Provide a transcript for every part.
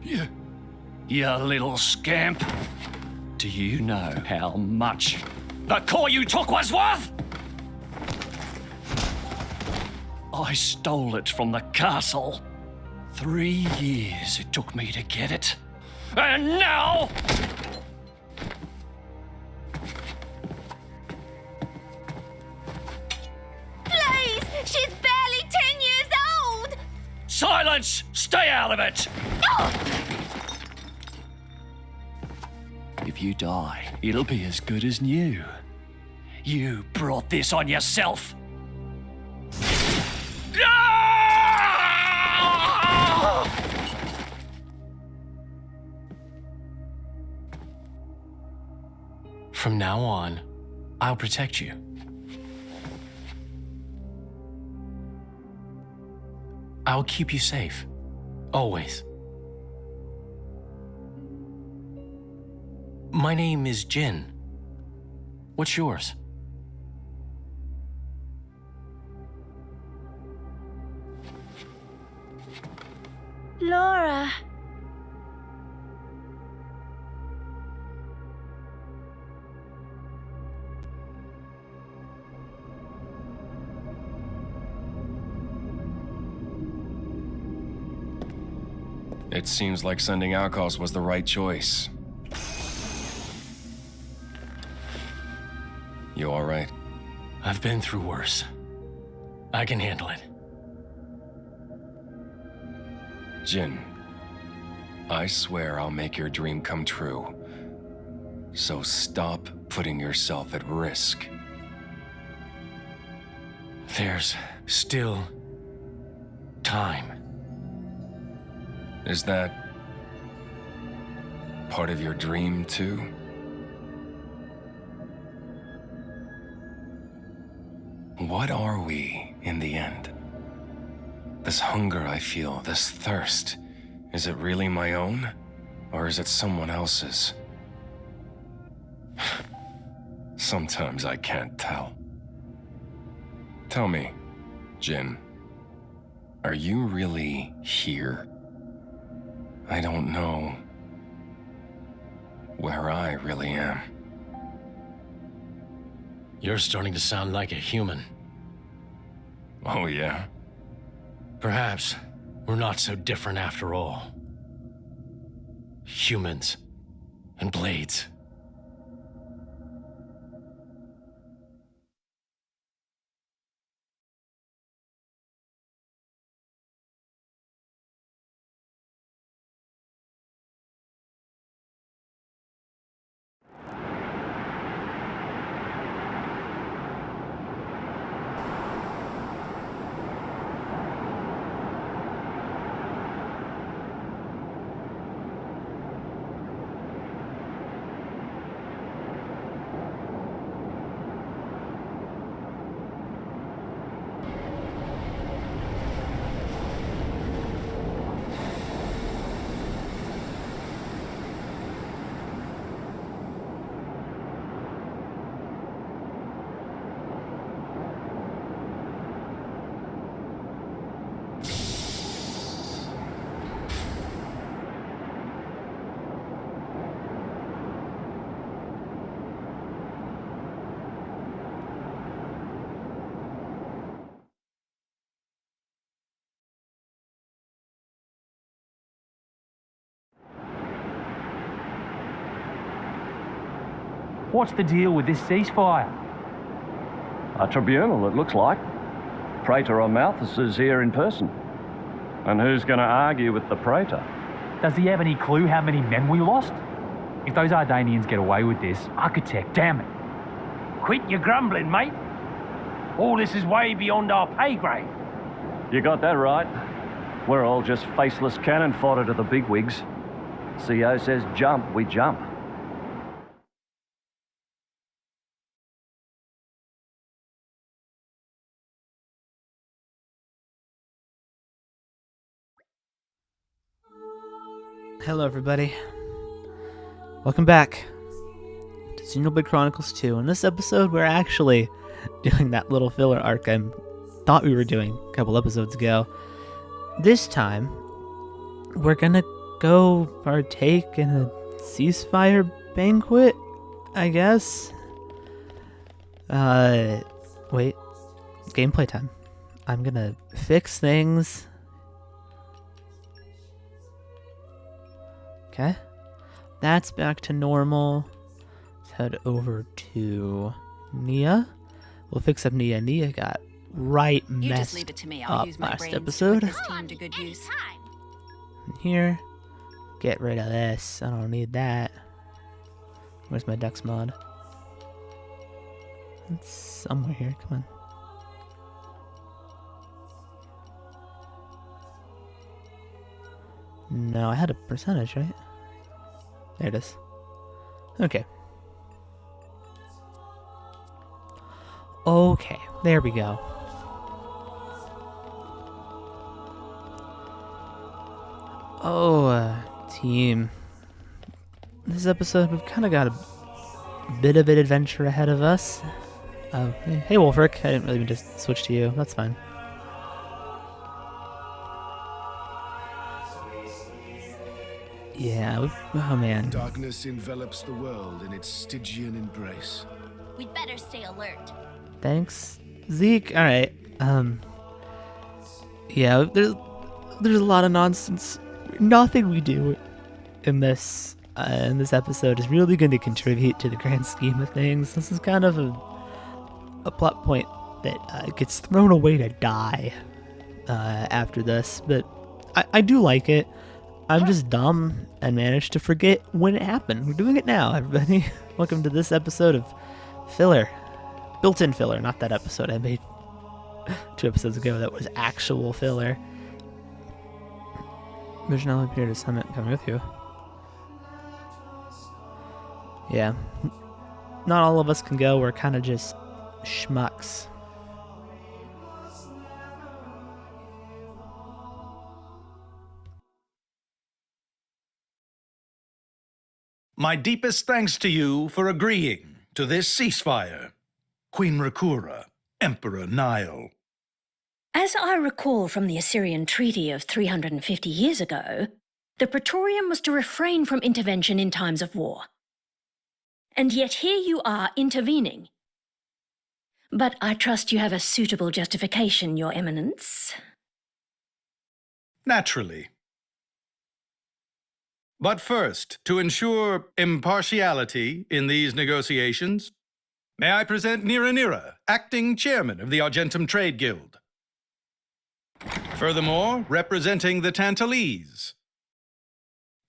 You little scamp. Do you know how much the core you took was worth? I stole it from the castle. 3 years it took me to get it. And now... Please! She's barely 10 years old! Silence! Stay out of it! If you die, it'll be as good as new. You brought this on yourself. From now on, I'll protect you. I'll keep you safe. Always. My name is Jin. What's yours? Laura. It seems like sending outcasts was the right choice. You all right? I've been through worse. I can handle it. Jin, I swear I'll make your dream come true. So stop putting yourself at risk. There's still time. Is that part of your dream, too? What are we, in the end? This hunger I feel, this thirst, is it really my own? Or is it someone else's? Sometimes I can't tell. Tell me, Jin, are you really here? I don't know where I really am. You're starting to sound like a human. Oh, yeah? Perhaps we're not so different after all. Humans and blades. What's the deal with this ceasefire? A tribunal, it looks like. Praetor Malthus is here in person. And who's going to argue with the Praetor? Does he have any clue how many men we lost? If those Ardanians get away with this, Architect, damn it. Quit your grumbling, mate. All this is way beyond our pay grade. You got that right. We're all just faceless cannon fodder to the bigwigs. CO says jump, we jump. Hello everybody. Welcome back to Xenoblade Chronicles 2. In this episode, we're actually doing that little filler arc I thought we were doing a couple episodes ago. This time, we're gonna go partake in a ceasefire banquet, I guess. Wait. Gameplay time. I'm gonna fix things. Okay. That's back to normal. Let's head over to Nia. We'll fix up Nia. Nia got right You just messed leave it to me. I'll up use my last brains to episode. put this team to good use. In here. Get rid of this. I don't need that. Where's my Dex mod? It's somewhere here. Come on. No, I had a percentage, right? There it is. Okay. Okay, there we go. Oh, team. This episode, we've kind of got a bit of an adventure ahead of us. Oh, hey, Wolfric. I didn't really mean to switch to you. That's fine. Yeah, oh man. Darkness envelops the world in its Stygian embrace. We'd better stay alert. Thanks, Zeke. All right. Yeah, there's a lot of nonsense. Nothing we do in this episode is really going to contribute to the grand scheme of things. This is kind of a plot point that gets thrown away to die after this, but I do like it. I'm just dumb and managed to forget when it happened. We're doing it now, everybody. Welcome to this episode of Filler. Built-in filler, not that episode I made 2 episodes ago that was actual filler. Vision now appeared as Summit coming with you. Yeah. Not all of us can go. We're kind of just schmucks. My deepest thanks to you for agreeing to this ceasefire. Queen Rakura, Emperor Nile. As I recall from the Assyrian treaty of 350 years ago, the Praetorium was to refrain from intervention in times of war. And yet here you are intervening. But I trust you have a suitable justification, Your Eminence. Naturally. But first, to ensure impartiality in these negotiations, may I present Nira, acting chairman of the Argentum Trade Guild. Furthermore, representing the Tantalese,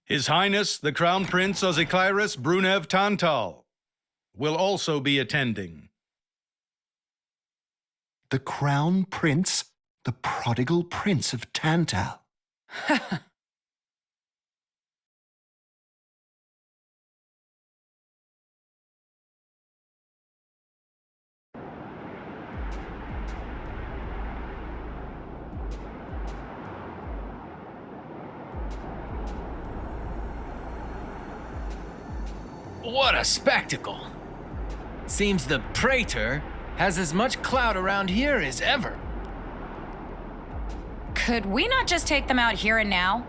His Highness the Crown Prince Ozikairis Brunev Tantal will also be attending. The Crown Prince? The prodigal Prince of Tantal? What a spectacle! Seems the Praetor has as much clout around here as ever. Could we not just take them out here and now?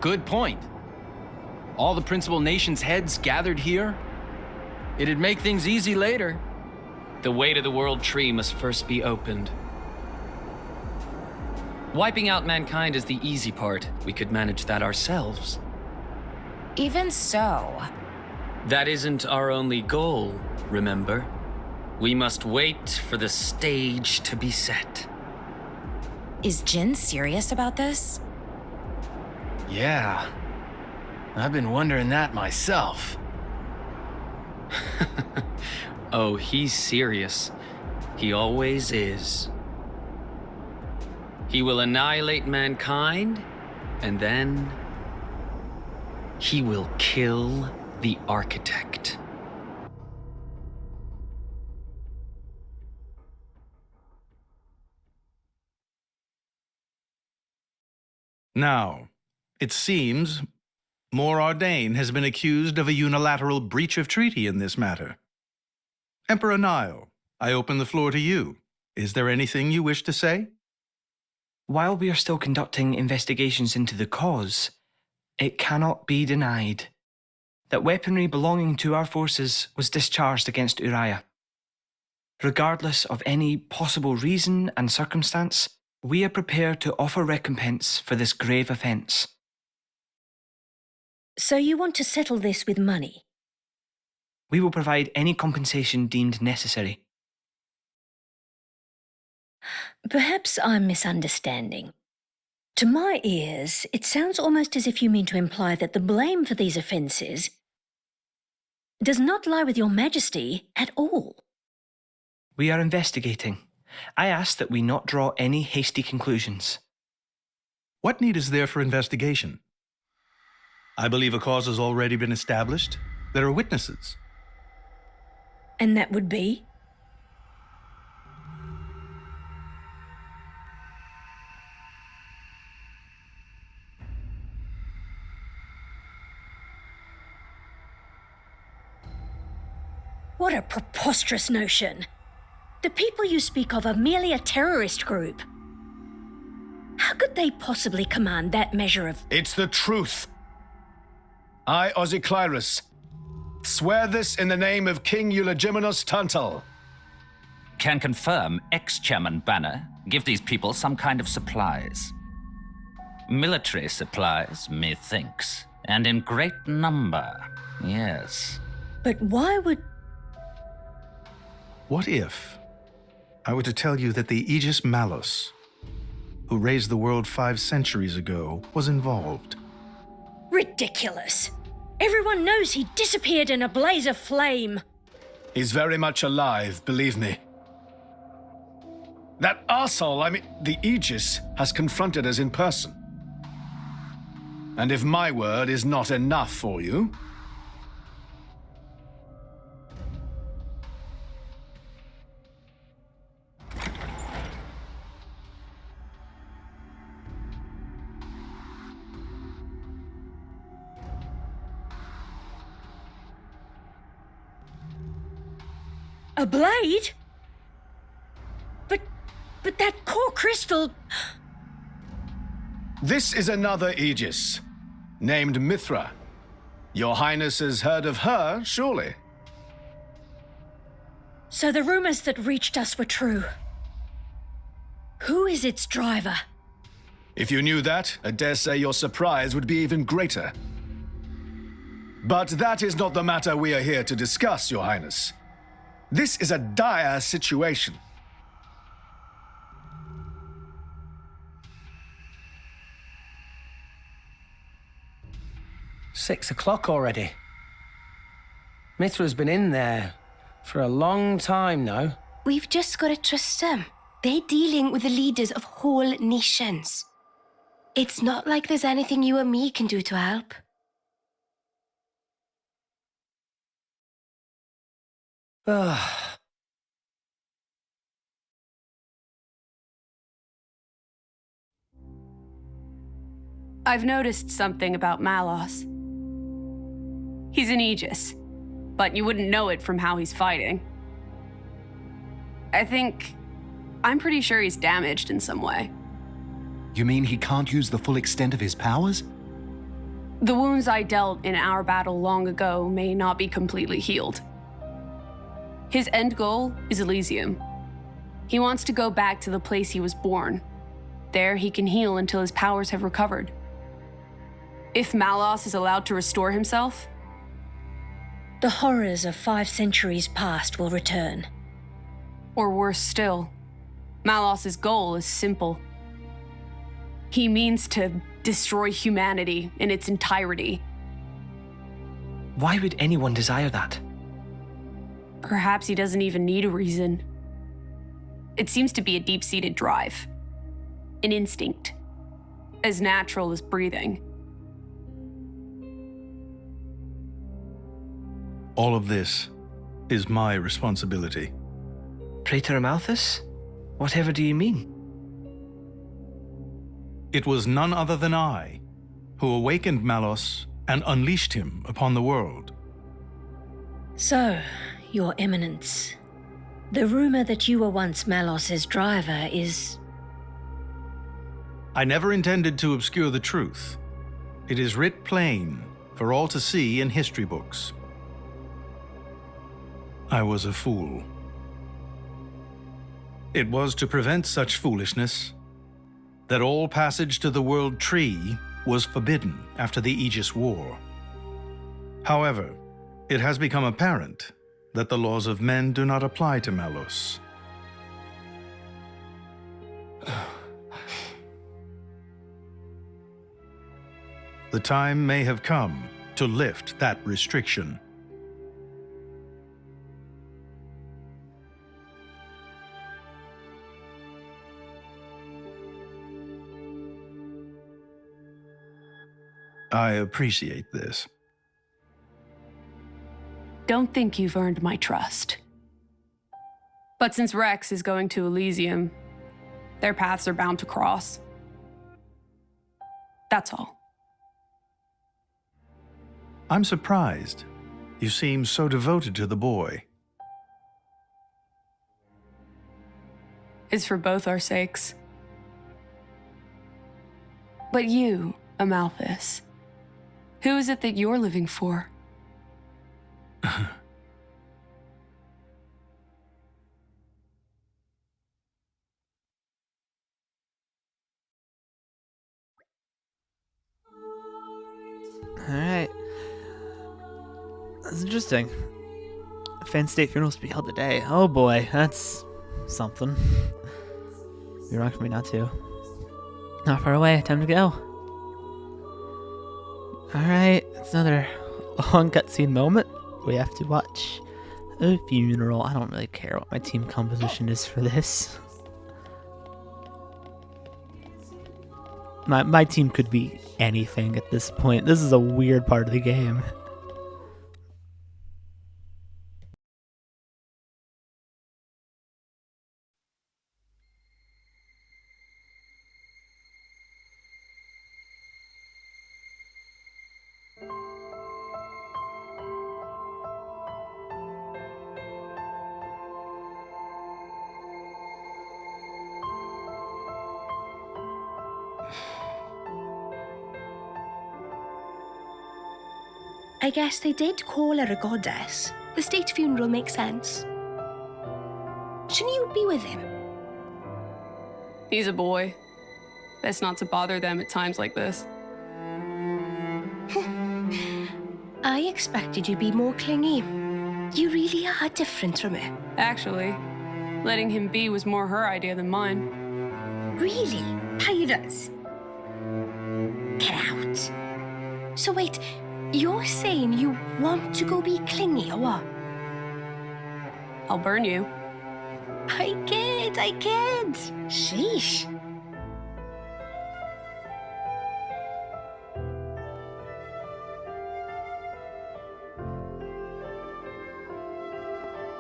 Good point. All the principal nations' heads gathered here? It'd make things easy later. The way to the world tree must first be opened. Wiping out mankind is the easy part. We could manage that ourselves. Even so. That isn't our only goal, remember? We must wait for the stage to be set. Is Jin serious about this? Yeah. I've been wondering that myself. Oh, he's serious. He always is. He will annihilate mankind, and then he will kill the architect. Now, it seems Mor Ardain has been accused of a unilateral breach of treaty in this matter. Emperor Nile, I open the floor to you. Is there anything you wish to say? While we are still conducting investigations into the cause, It cannot be denied that weaponry belonging to our forces was discharged against Uriah. Regardless of any possible reason and circumstance, we are prepared to offer recompense for this grave offence. So you want to settle this with money? We will provide any compensation deemed necessary. Perhaps I'm misunderstanding. To my ears, it sounds almost as if you mean to imply that the blame for these offences does not lie with your Majesty at all. We are investigating. I ask that we not draw any hasty conclusions. What need is there for investigation? I believe a cause has already been established. There are witnesses. And that would be? What a preposterous notion. The people you speak of are merely a terrorist group. How could they possibly command that measure of... It's the truth. I, Ozyclyrus, swear this in the name of King Eulogimenos Tantal. Can confirm ex-Chairman Banner give these people some kind of supplies. Military supplies, methinks, and in great number, yes. But why would... What if I were to tell you that the Aegis Malos, who raised the world 5 centuries ago, was involved? Ridiculous. Everyone knows he disappeared in a blaze of flame. He's very much alive, believe me. That arsehole, the Aegis, has confronted us in person. And if my word is not enough for you... A blade? But that core crystal... This is another Aegis, named Mithra. Your Highness has heard of her, surely? So the rumors that reached us were true. Who is its driver? If you knew that, I dare say your surprise would be even greater. But that is not the matter we are here to discuss, Your Highness. This is a dire situation. Six o'clock already. Mithra's been in there for a long time now. We've just got to trust them. They're dealing with the leaders of whole nations. It's not like there's anything you or me can do to help. I've noticed something about Malos. He's an Aegis, but you wouldn't know it from how he's fighting. I'm pretty sure he's damaged in some way. You mean he can't use the full extent of his powers? The wounds I dealt in our battle long ago may not be completely healed. His end goal is Elysium. He wants to go back to the place he was born. There he can heal until his powers have recovered. If Malos is allowed to restore himself, the horrors of 5 centuries past will return. Or worse still, Malos's goal is simple. He means to destroy humanity in its entirety. Why would anyone desire that? Perhaps he doesn't even need a reason. It seems to be a deep-seated drive. An instinct. As natural as breathing. All of this is my responsibility. Praetor Amalthus? Whatever do you mean? It was none other than I who awakened Malos and unleashed him upon the world. So, Your Eminence, the rumor that you were once Malos's driver is... I never intended to obscure the truth. It is writ plain for all to see in history books. I was a fool. It was to prevent such foolishness that all passage to the World Tree was forbidden after the Aegis War. However, it has become apparent that the laws of men do not apply to Malos. The time may have come to lift that restriction. I appreciate this. Don't think you've earned my trust. But since Rex is going to Elysium, their paths are bound to cross. That's all. I'm surprised. You seem so devoted to the boy. It's for both our sakes. But you, Amalthus, who is it that you're living for? Alright. That's interesting. Fan State funerals to be held today. Oh boy, that's something. You're wrong for me not to. Not far away, time to go. Alright, it's another long cutscene moment. We have to watch a funeral. I don't really care what my team composition is for this. My team could be anything at this point. This is a weird part of the game. I guess they did call her a goddess. The state funeral makes sense. Shouldn't you be with him? He's a boy. Best not to bother them at times like this. I expected you to be more clingy. You really are different from her. Actually, letting him be was more her idea than mine. Really? Pirates? Get out. So wait, you're saying you want to go be clingy or what? I'll burn you. I kid. Sheesh.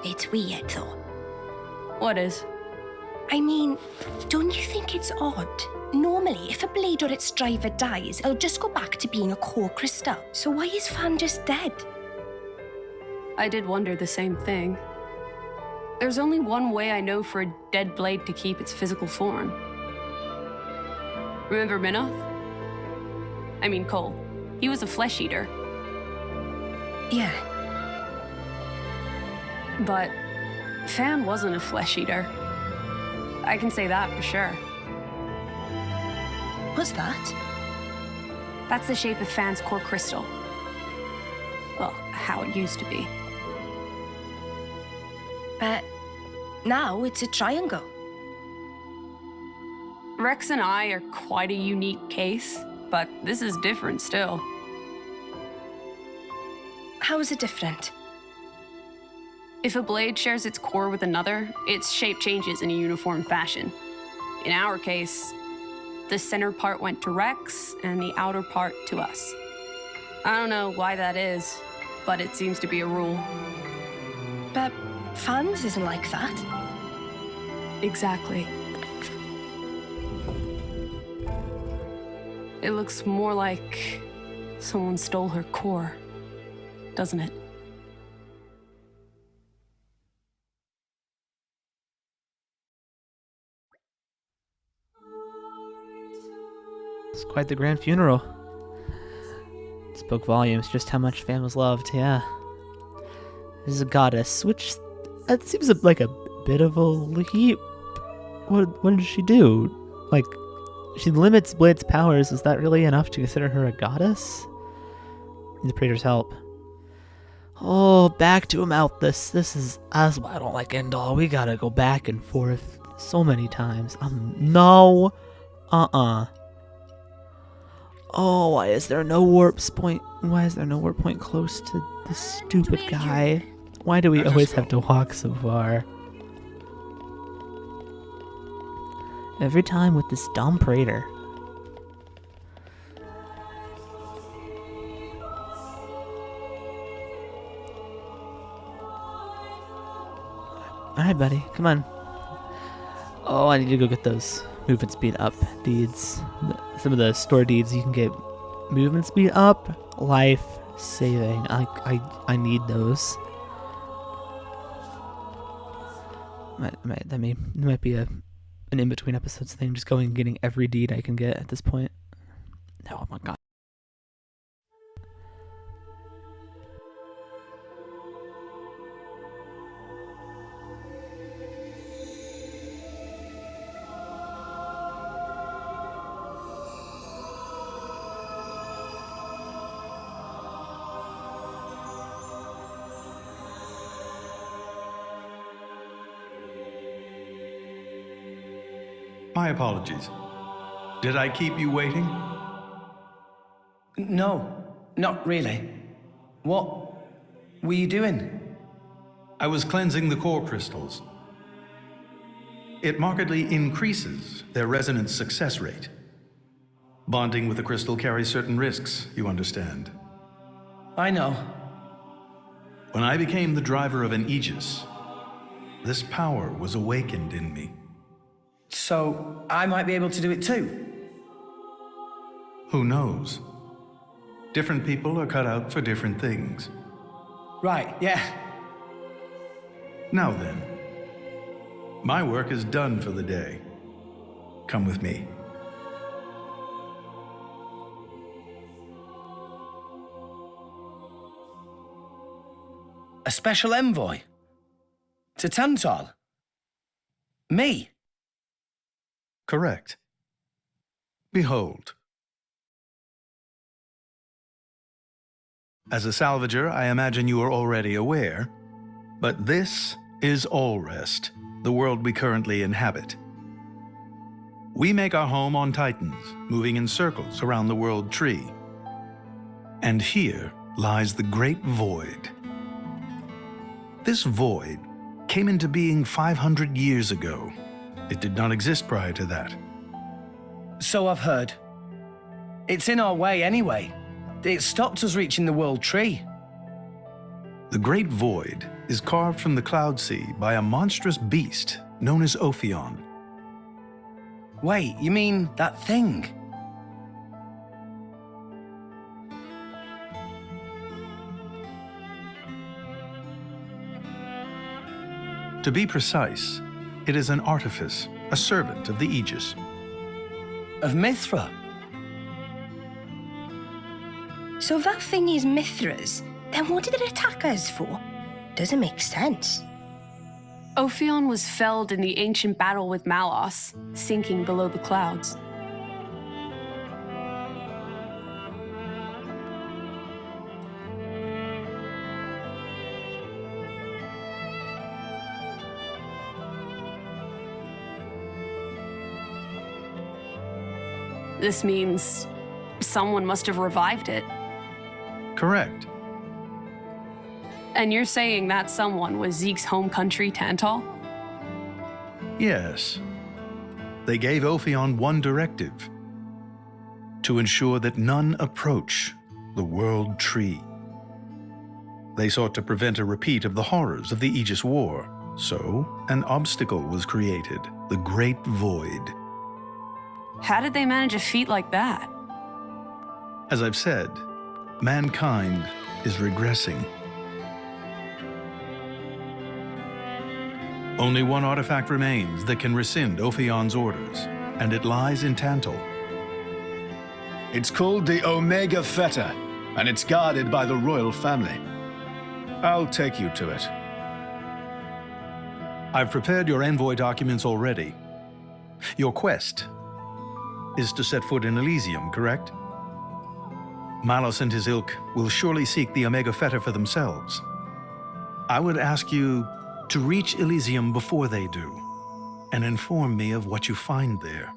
It's weird though. What is? I mean, don't you think it's odd? Normally, if a blade or its driver dies, it'll just go back to being a core crystal. So why is Fan just dead? I did wonder the same thing. There's only one way I know for a dead blade to keep its physical form. Remember Minoth? I mean Cole. He was a flesh eater. Yeah. But Fan wasn't a flesh eater. I can say that for sure. What's that? That's the shape of Fan's core crystal. Well, how it used to be. But now it's a triangle. Rex and I are quite a unique case, but this is different still. How is it different? If a blade shares its core with another, its shape changes in a uniform fashion. In our case, the center part went to Rex and the outer part to us. I don't know why that is, but it seems to be a rule. But Fan's isn't like that. Exactly. It looks more like someone stole her core, doesn't it? It's quite the grand funeral. Spoke volumes just how much Fan was loved, yeah. This is a goddess, which that seems like a bit of a leap. What did she do? Like, she limits Blade's powers. Is that really enough to consider her a goddess? Need the Praetor's help. Oh, back to Amalthus. That's why I don't like Endor. We gotta go back and forth so many times. No. Oh, why is there no warp point? Why is there no warp point close to this stupid guy? Why do we always have to walk so far? Every time with this dumb Praetor. Alright, buddy, come on. Oh, I need to go get those movement speed up deeds. Some of the store deeds you can get movement speed up, life saving. I need those. That might be an in-between episodes thing, just going and getting every deed I can get at this point. Oh my god. My apologies. Did I keep you waiting? No, not really. What were you doing? I was cleansing the core crystals. It markedly increases their resonance success rate. Bonding with a crystal carries certain risks, you understand. I know. When I became the driver of an Aegis, this power was awakened in me. So, I might be able to do it too? Who knows? Different people are cut out for different things. Right, yeah. Now then, my work is done for the day. Come with me. A special envoy? To Tantal? Me? Correct. Behold. As a salvager, I imagine you are already aware, but this is Allrest, the world we currently inhabit. We make our home on Titans, moving in circles around the world tree. And here lies the Great Void. This void came into being 500 years ago. It did not exist prior to that. So I've heard. It's in our way anyway. It stopped us reaching the world tree. The Great Void is carved from the Cloud Sea by a monstrous beast known as Ophion. Wait, you mean that thing? To be precise, it is an artifice, a servant of the Aegis. Of Mithra? So that thing is Mithra's, then what did it attack us for? Doesn't make sense. Ophion was felled in the ancient battle with Malos, sinking below the clouds. This means someone must have revived it. Correct. And you're saying that someone was Zeke's home country, Tantal? Yes. They gave Ophion one directive: to ensure that none approach the World Tree. They sought to prevent a repeat of the horrors of the Aegis War, so an obstacle was created, the Great Void. How did they manage a feat like that? As I've said, mankind is regressing. Only one artifact remains that can rescind Ophion's orders, and it lies in Tantal. It's called the Omega Feta, and it's guarded by the royal family. I'll take you to it. I've prepared your envoy documents already. Your quest is to set foot in Elysium, correct? Malus and his ilk will surely seek the Omega Fetter for themselves. I would ask you to reach Elysium before they do, and inform me of what you find there.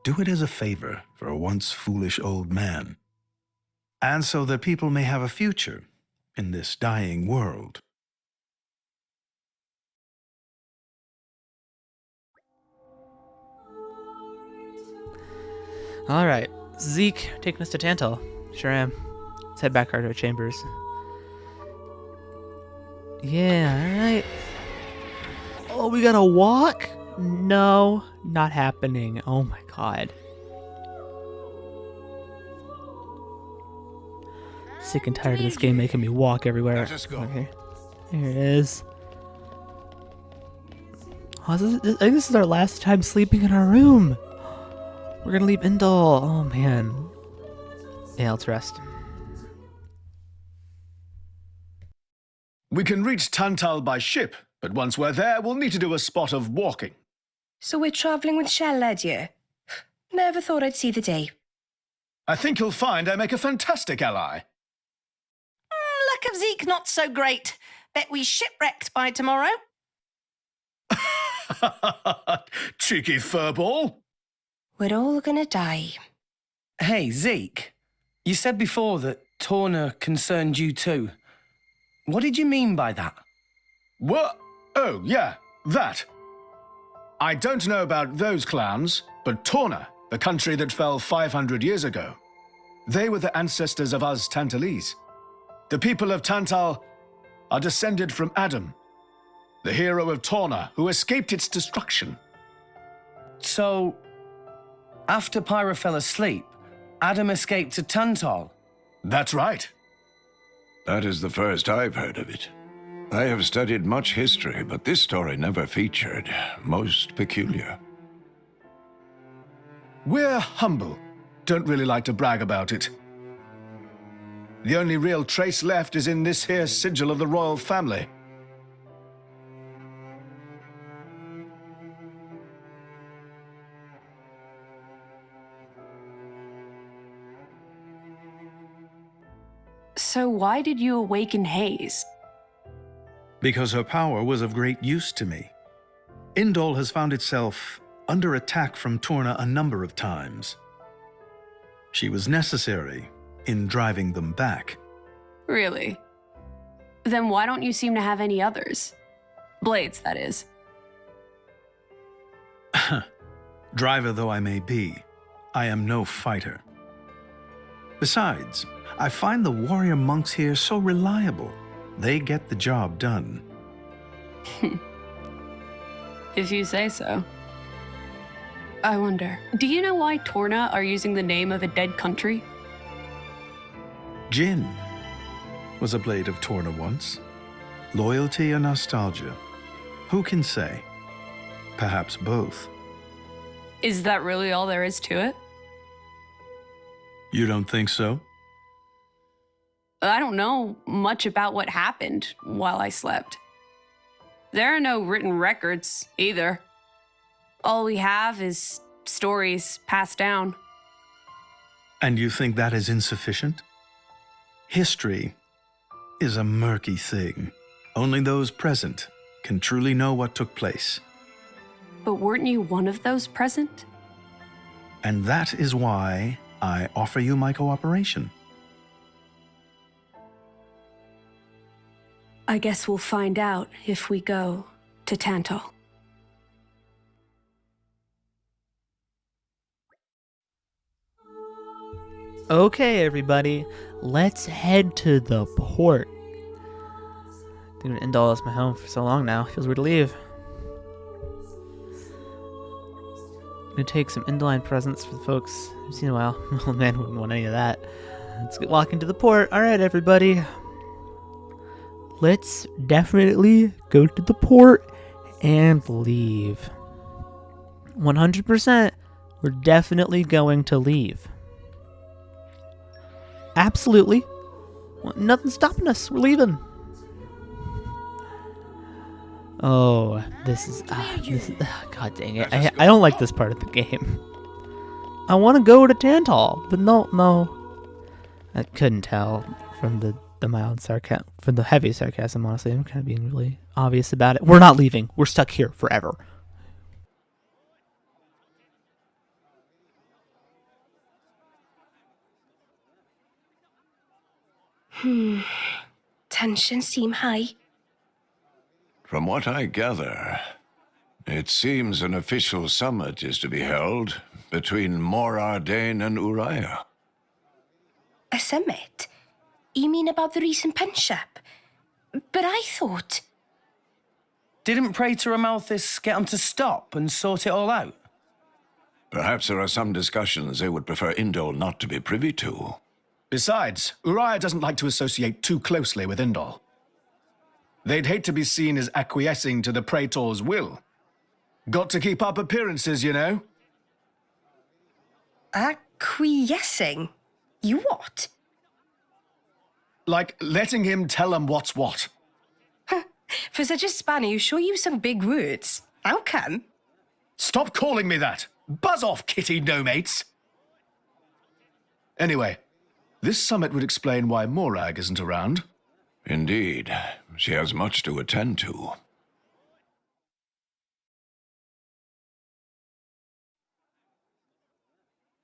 Do it as a favor for a once foolish old man, and so that people may have a future in this dying world. Alright, Zeke, taking us to Tantal. Sure am. Let's head back to our chambers. Yeah, alright. Oh, we gotta walk? No, not happening. Oh my god. Sick and tired of this game making me walk everywhere. Let us go. Okay. There it is. Oh, I think this is our last time sleeping in our room. We're gonna leave Indol. Oh man. Yeah, let's rest. We can reach Tantal by ship, but once we're there, we'll need to do a spot of walking. So we're travelling with Shell, lad, you? Never thought I'd see the day. I think you'll find I make a fantastic ally. Luck of Zeke not so great. Bet we shipwrecked by tomorrow. Cheeky furball. We're all gonna die. Hey, Zeke. You said before that Torna concerned you too. What did you mean by that? What? Oh, yeah, that. I don't know about those clans, but Torna, the country that fell 500 years ago, they were the ancestors of us Tantalese. The people of Tantal are descended from Adam, the hero of Torna who escaped its destruction. So, after Pyra fell asleep, Adam escaped to Tantal? That's right. That is the first I've heard of it. I have studied much history, but this story never featured. Most peculiar. We're humble. Don't really like to brag about it. The only real trace left is in this here sigil of the royal family. So why did you awaken Hayes? Because her power was of great use to me. Indol has found itself under attack from Torna a number of times. She was necessary in driving them back. Really? Then why don't you seem to have any others? Blades, that is. Driver though I may be, I am no fighter. Besides, I find the warrior monks here so reliable. They get the job done. If you say so. I wonder, do you know why Torna are using the name of a dead country? Jin was a blade of Torna once. Loyalty or nostalgia? Who can say? Perhaps both. Is that really all there is to it? You don't think so? I don't know much about what happened while I slept. There are no written records, either. All we have is stories passed down. And you think that is insufficient? History is a murky thing. Only those present can truly know what took place. But weren't you one of those present? And that is why I offer you my cooperation. I guess we'll find out if we go to Tantal. Okay, everybody, let's head to the port. Dude, Indol is my home for so long now. Feels weird to leave. I'm gonna take some Indoline presents for the folks I've seen in a while. Old man wouldn't want any of that. Let's get walking to the port. All right, everybody. Let's definitely go to the port and leave. 100%, we're definitely going to leave. Absolutely. Well, nothing's stopping us. We're leaving. Oh, this is God dang it. I don't like this part of the game. I want to go to Tantal, but no. I couldn't tell from the mild sarcasm, from the heavy sarcasm, honestly. I'm kind of being really obvious about it. We're not leaving. We're stuck here forever. Tensions seem high. From what I gather, it seems an official summit is to be held between Morardain and Uriah. A summit? You mean about the recent punch-up? But I thought... Didn't Praetor Amalthus get him to stop and sort it all out? Perhaps there are some discussions they would prefer Indol not to be privy to. Besides, Uriah doesn't like to associate too closely with Indol. They'd hate to be seen as acquiescing to the Praetor's will. Got to keep up appearances, you know. Acquiescing? You what? Like letting him tell them what's what. For such a spanner, you sure use some big words. How come? Stop calling me that! Buzz off, kitty no-mates! Anyway, this summit would explain why Morag isn't around. Indeed. She has much to attend to.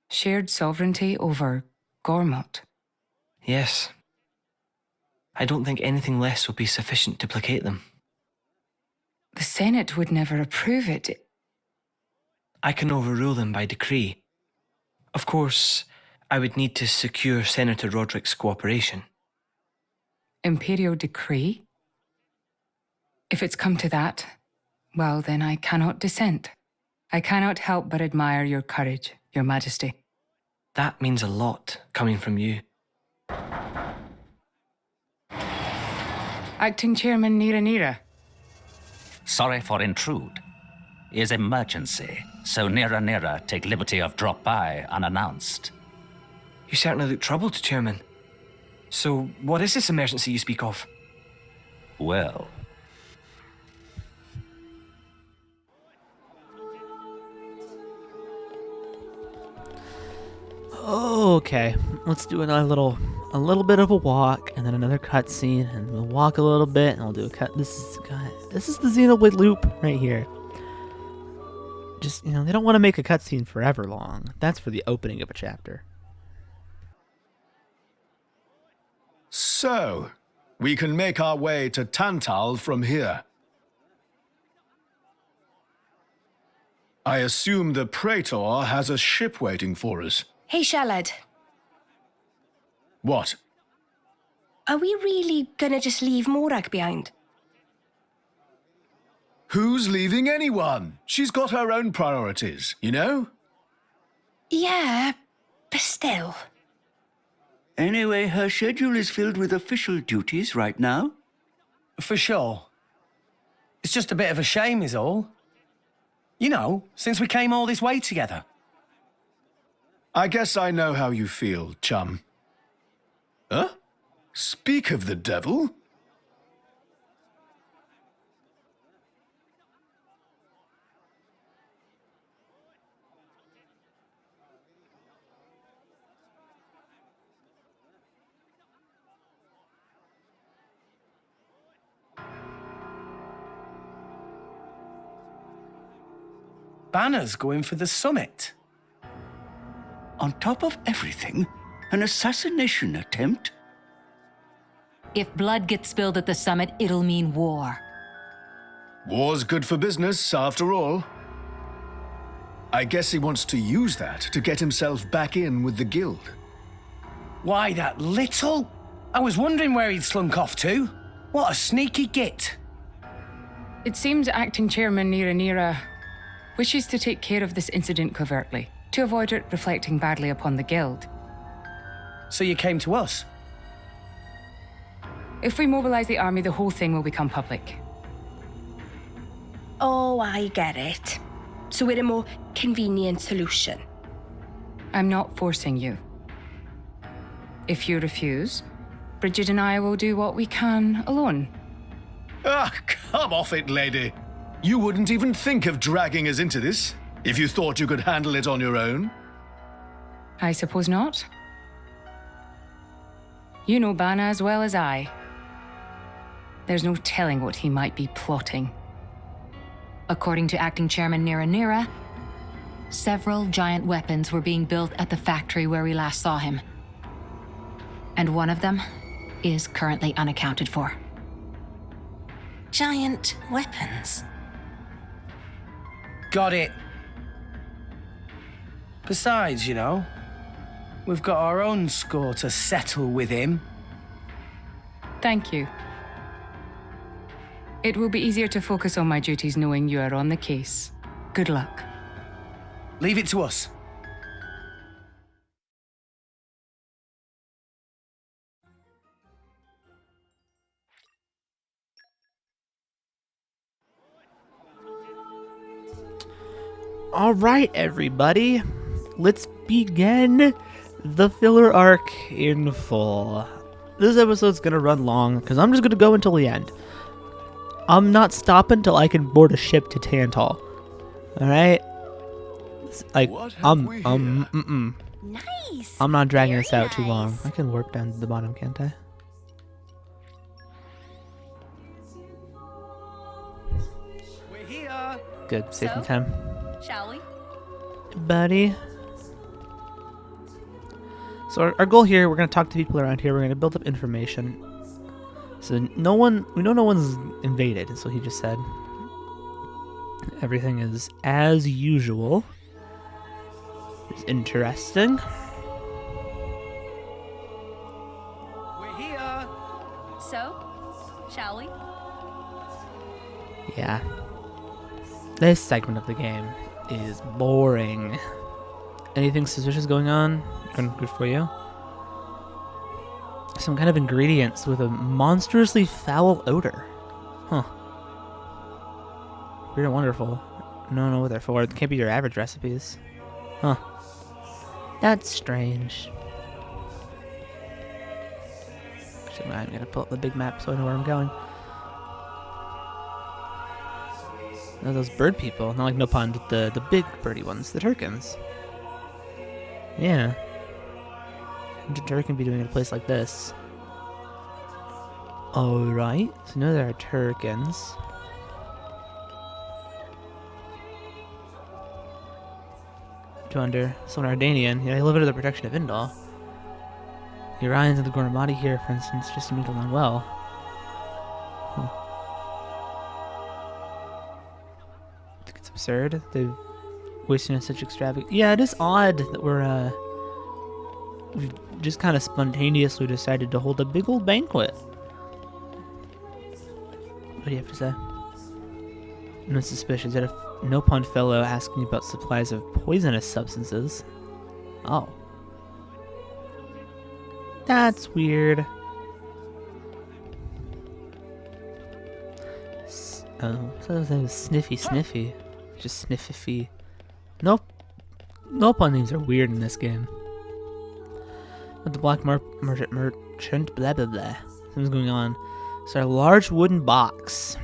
Shared sovereignty over Gormott. Yes. I don't think anything less will be sufficient to placate them. The Senate would never approve it. I can overrule them by decree. Of course, I would need to secure Senator Roderick's cooperation. Imperial decree? If it's come to that, well, then I cannot dissent. I cannot help but admire your courage, Your Majesty. That means a lot coming from you. Acting Chairman Nira. Sorry for intrude. Is emergency, so Nira take liberty of drop by unannounced. You certainly look troubled, Chairman. So, what is this emergency you speak of? Well... Okay, let's do a little bit of a walk, and then another cutscene, and we'll walk a little bit, and we'll do a cut. This is the Xenoblade loop right here. Just, they don't want to make a cutscene forever long. That's for the opening of a chapter. So, we can make our way to Tantal from here. I assume the Praetor has a ship waiting for us. Hey, Shalad. What? Are we really gonna just leave Morag behind? Who's leaving anyone? She's got her own priorities, you know? Yeah, but still. Anyway, her schedule is filled with official duties right now. For sure. It's just a bit of a shame is all. You know, since we came all this way together. I guess I know how you feel, chum. Huh? Speak of the devil? Banner's going for the summit. On top of everything, an assassination attempt? If blood gets spilled at the summit, it'll mean war. War's good for business, after all. I guess he wants to use that to get himself back in with the guild. Why, that little? I was wondering where he'd slunk off to. What a sneaky git. It seems Acting Chairman Nira wishes to take care of this incident covertly, to avoid it reflecting badly upon the guild. So you came to us? If we mobilize the army, the whole thing will become public. Oh, I get it. So we're a more convenient solution. I'm not forcing you. If you refuse, Bridget and I will do what we can alone. Ah, come off it, lady. You wouldn't even think of dragging us into this if you thought you could handle it on your own. I suppose not. You know Bana as well as I. There's no telling what he might be plotting. According to Acting Chairman Nira, several giant weapons were being built at the factory where we last saw him. And one of them is currently unaccounted for. Giant weapons. Got it. Besides, you know, we've got our own score to settle with him. Thank you. It will be easier to focus on my duties knowing you are on the case. Good luck. Leave it to us. All right, everybody, let's begin the filler arc in full. This episode's gonna run long because I'm just gonna go until the end. I'm not stopping till I can board a ship to Tantal. All right, like Nice. I'm not dragging this out too long. I can warp down to the bottom, can't I? We're here. Good, safe in time. Shall we? Buddy. So our goal here, we're going to talk to people around here. We're going to build up information. So we know no one's invaded, is what he just said. Everything is as usual. It's interesting. We're here. So, shall we? Yeah. This segment of the game is boring. Anything suspicious going on? Good for you. Some kind of ingredients with a monstrously foul odor. Huh. Weird and wonderful. No, what they're for. It can't be your average recipes. Huh. That's strange. Actually, I'm gonna pull up the big map so I know where I'm going. No, those bird people. Not like no pun, but the big birdie ones. The Turkins. Yeah. What would a Turkin be doing in a place like this? Alright. So now there are Turkins. So an Ardanian. Yeah, he live under the protection of Indal. The Orions and the Gornamati here, for instance, just seem to get along well. I think it's absurd. They've wasted on such extravagant. Yeah, it is odd that we've just kind of spontaneously decided to hold a big old banquet. What do you have to say? No suspicion. Is that a no-pun fellow asking about supplies of poisonous substances? Oh. That's weird. Oh, so his name is Sniffy. Just Sniffy. Nope. No-pun names are weird in this game. With the black merchant, blah blah blah. Something's going on. So a large wooden box.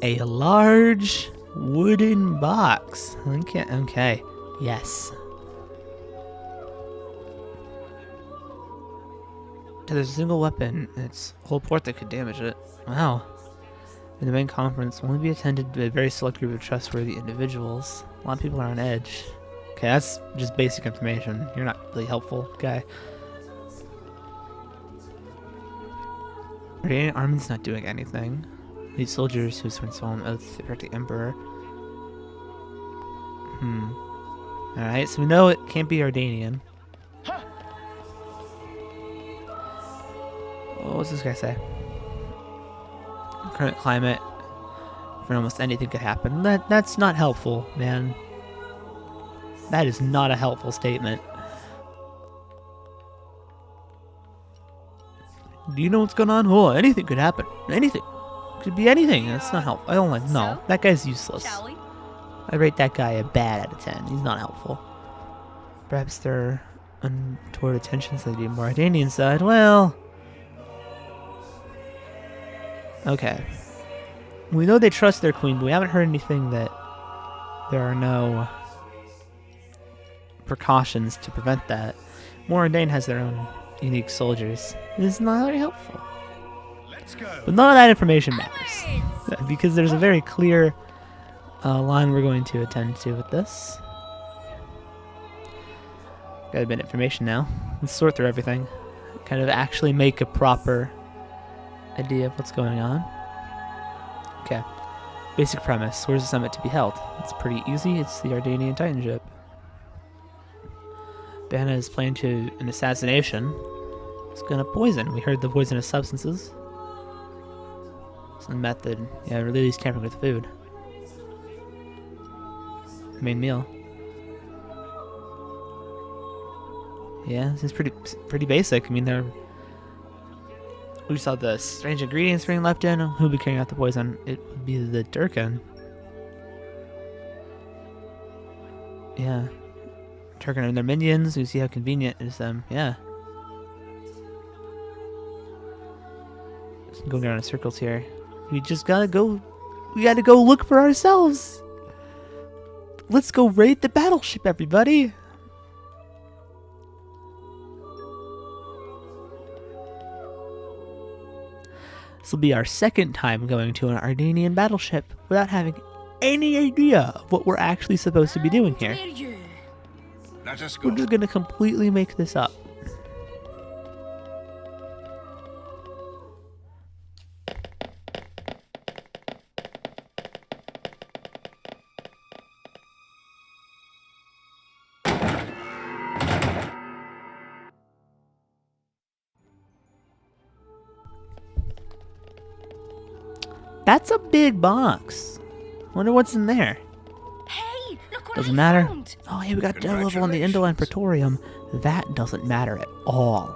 A large wooden box. Okay. Yes. There's a single weapon and its whole port that could damage it. Wow. And the main conference will only be attended by a very select group of trustworthy individuals. A lot of people are on edge. Okay, that's just basic information. You're not really helpful, guy. Radiant Army's not doing anything. These soldiers who sworn solemn oaths to protect the Emperor. Alright, so we know it can't be Ardanian. What's this guy say? Current climate, for almost anything could happen. That's not helpful, man. That is not a helpful statement. Do you know what's going on? Oh, anything could happen. Anything. Could be anything. That's not helpful. I don't like. No, that guy's useless. I rate that guy a bad out of 10. He's not helpful. Perhaps they're untoward attentions on the Mauritanian side. Well, okay. We know they trust their queen, but we haven't heard anything that there are no precautions to prevent that. Mauritania has their own unique soldiers. It is not very helpful. But none of that information matters, because there's a very clear line we're going to attend to with this. Got a bit of information now. Let's sort through everything. Kind of actually make a proper idea of what's going on. Okay. Basic premise. Where's the summit to be held? It's pretty easy. It's the Ardanian Titanship. Banna is planning to an assassination. It's gonna poison. We heard the poisonous substances. Some method. Yeah, release tampering with food. Main meal. Yeah, this is pretty basic. I mean, we saw the strange ingredients being left in. Who would be carrying out the poison? It would be the Durkan. Yeah. Durkan and their minions. You see how convenient it is them. Yeah. Just going around in circles here. We just gotta go. We gotta go look for ourselves. Let's go raid the battleship, everybody. This will be our second time going to an Ardanian battleship without having any idea of what we're actually supposed to be doing here. Let us go. We're just gonna completely make this up. That's a big box. Wonder what's in there. Hey, look what Doesn't I matter. found. Oh, hey, we got gel level on the Indoline Praetorium. That doesn't matter at all.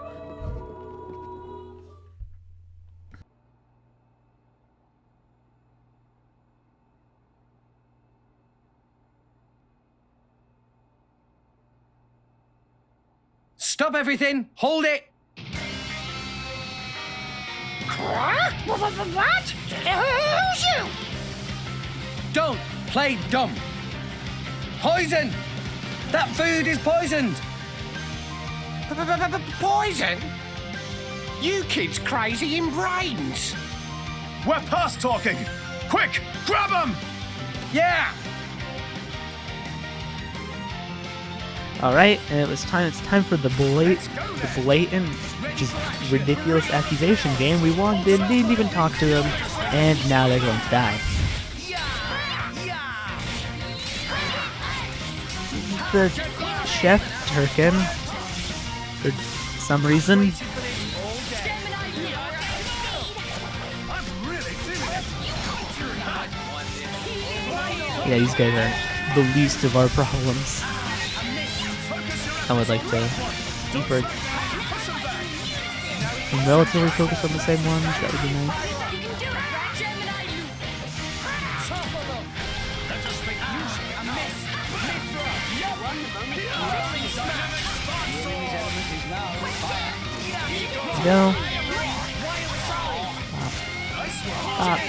Stop everything! Hold it! What? Who's you? Don't play dumb. Poison! That food is poisoned! Poison? You kids crazy in brains. We're past talking! Quick, grab him! Yeah! Alright, and it's time for the blatant, just ridiculous accusation game. We didn't even talk to them, and now they're going to die. The chef Turkin, for some reason. Yeah, these guys are the least of our problems. I would like to deeper and relatively focus on the same ones. That would be nice. Go. Stop.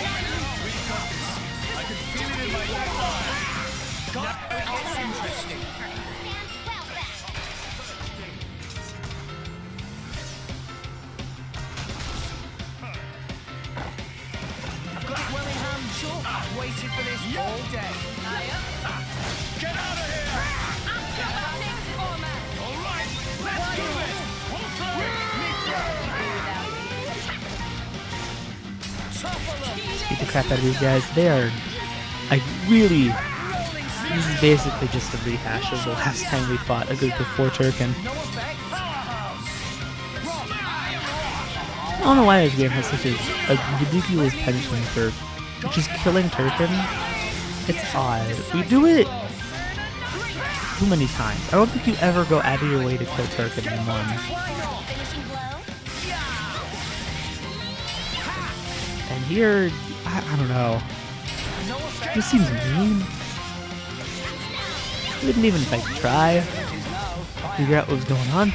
I've waited for this all day. Get out of here! All right, let's do this! Beat the crap out of these guys. They are, this is basically just a rehash of the last time we fought a group of 4 Turkin. I don't know why this game has such a ridiculous penchant for just killing Turkin. It's odd. We do it too many times. I don't think you ever go out of your way to kill Turkin in one. And here, I don't know. It just seems mean. We didn't even like try. figure out what was going on.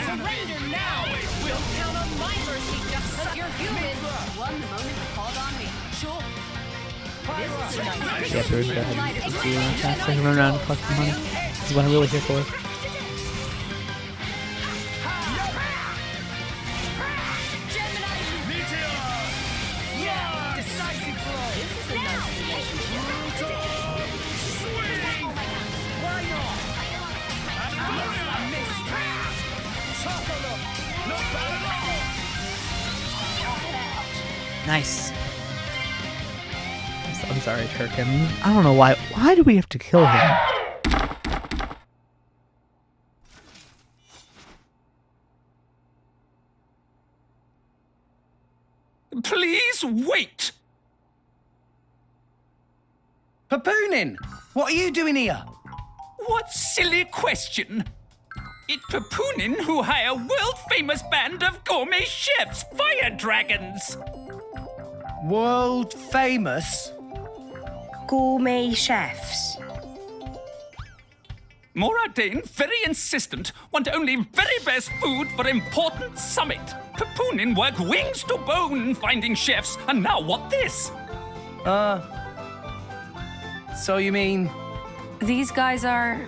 Surrender now! We'll count on my mercy just because you're human. One moment called on me. Sure. This is a nice Yeah, Bird, go ahead and do it fast. I can run around and collect the money. This is what I'm really here for. Nice. I'm sorry, Turkin. I don't know why. Why do we have to kill him? Please wait! Papoonin! What are you doing here? What silly question! It's Papoonin who hire world-famous band of gourmet chefs, fire dragons! World famous? Gourmet chefs. Moradane, very insistent, want only very best food for important summit. Papoonin work wings to bone finding chefs, and now what this? So you mean... These guys are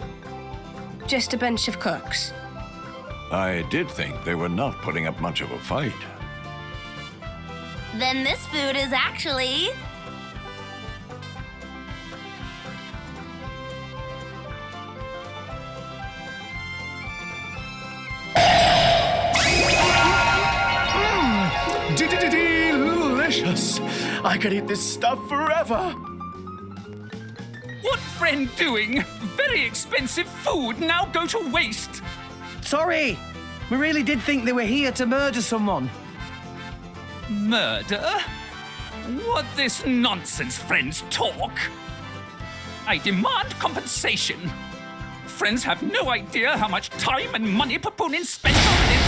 just a bunch of cooks. I did think they were not putting up much of a fight. Then this food is actually... Delicious! I could eat this stuff forever! What friend doing? Very expensive food now go to waste. Sorry! We really did think they were here to murder someone. Murder? What this nonsense friends talk? I demand compensation. Friends have no idea how much time and money Papoonin spent on this.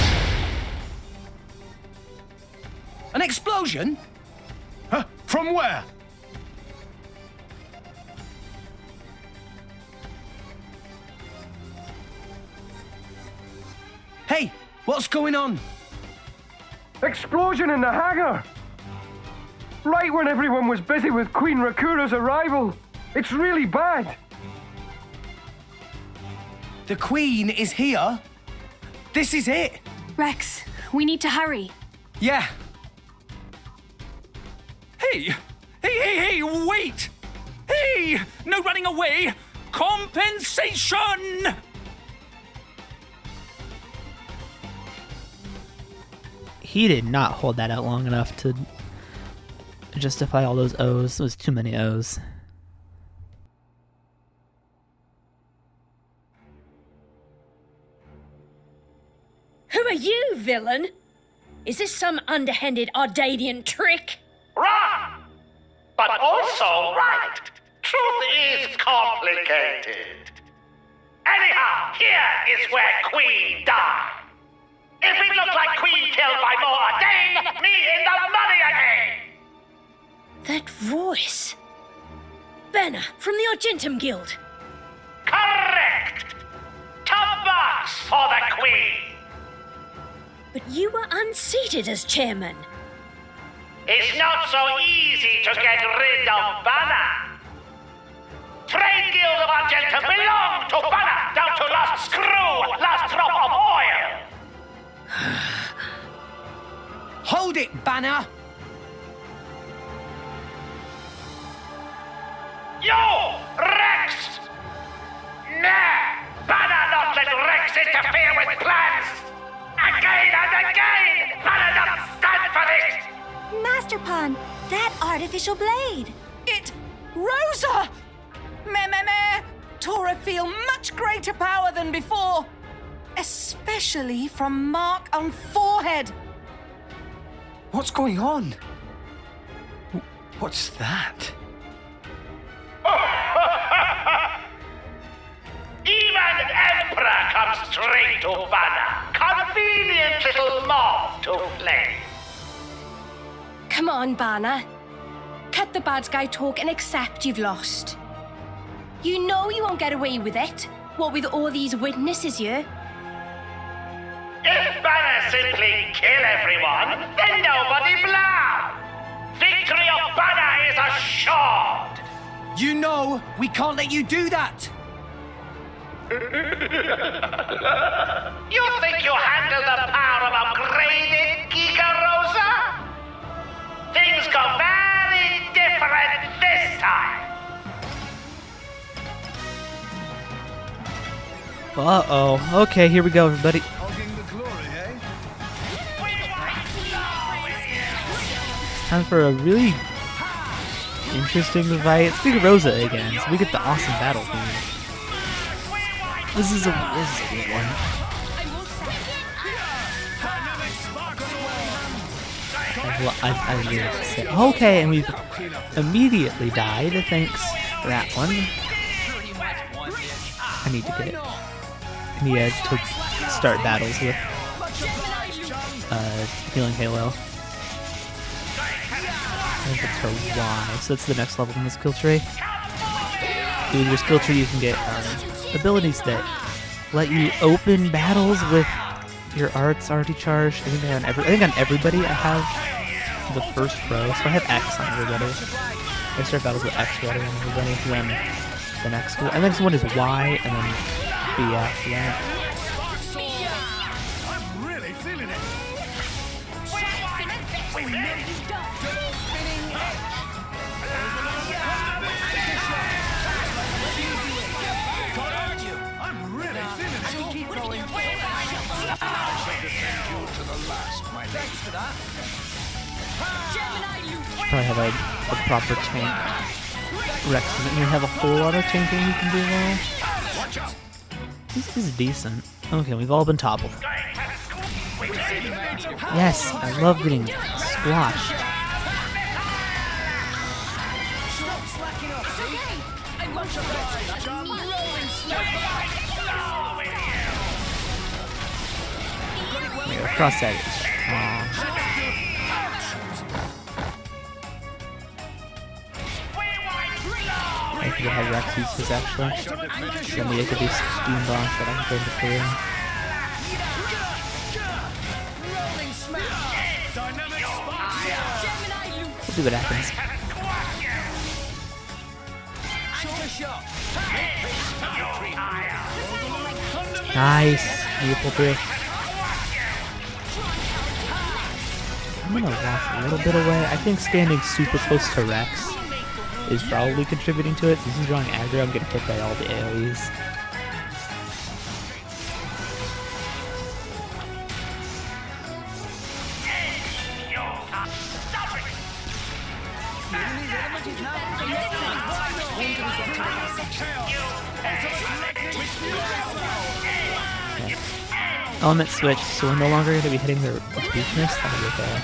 An explosion? Huh? From where? Hey, what's going on? Explosion in the hangar! Right when everyone was busy with Queen Rakura's arrival. It's really bad. The Queen is here? This is it? Rex, we need to hurry. Yeah. Hey, wait! Hey, no running away! Compensation! He did not hold that out long enough to justify all those O's. It was too many O's. Who are you, villain? Is this some underhanded Ardanian trick? Wrong! But also right. Truth is complicated. Anyhow, here is where Queen died. If it looked like Queen killed by Moradane, me in the money again! That voice. Banner from the Argentum Guild. Correct! Top marks for the Queen! But you were unseated as chairman. It's not so easy to get rid of Banner. Trade Guild of Argentum belong to Banner, down to last screw, last drop of oil! Hold it, Banner! You, Rex! Nah! Banner not let Rex interfere with plans! Again and again! Banner not stand for this! Master Pawn, that artificial blade. It... Rosa! Meh. Tora feel much greater power than before. Especially from mark on forehead. What's going on? What's that? Even Emperor comes straight to Banner. Convenient little moth to play. Come on, Banner. Cut let the bad guy talk and accept you've lost. You know you won't get away with it. What with all these witnesses here? If Banner simply kill everyone, then nobody blow! Victory of Banner is assured! You know we can't let you do that! You think you handle the power of upgraded Giga Rosa? Things go very different this time! Uh-oh. Okay, here we go, everybody. Time for a really interesting fight. It's Giga Rosa again, so we get the awesome battle theme. This is a weird one. I really have to say. Okay, and we've immediately died, thanks for that one. I need to get Mia to start battles with Healing Halo. I think it's her Y, so that's the next level in the skill tree. With your skill tree you can get abilities that let you open battles with your arts already charged. I think on everybody I have the first row, so I have X on everybody. I start battles with X ready on everybody, then the next one is Y, and then B after that. I'm really feeling it! Probably have a proper tank. Rex doesn't even have a whole lot of tanking he can do well. This is decent. Okay, we've all been toppled. Yes, I love getting squashed. Here, cross that. I forget how Rex uses actually. Then we could do Steam Boss, but I'm going to play him. We'll see what happens. Nice! Beautiful drift. I'm gonna walk a little bit away. I think standing super close to Rex is probably contributing to it. Since he's drawing aggro, I'm getting hit by all the AoEs. Okay. Element switch, so we're no longer going to be hitting their weakness. That'll be okay.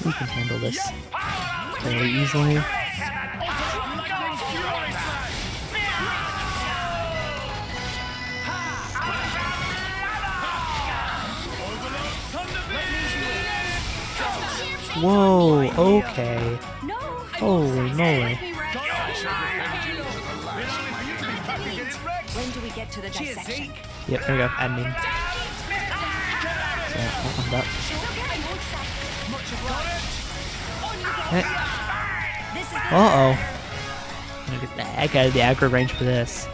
We can handle this fairly easily. Whoa, okay. Holy moly. When do we get to the dissection? Yep, there we go, admin. So, that one's up. Hey. Uh-oh. I'm gonna get the heck out of the aggro range for this.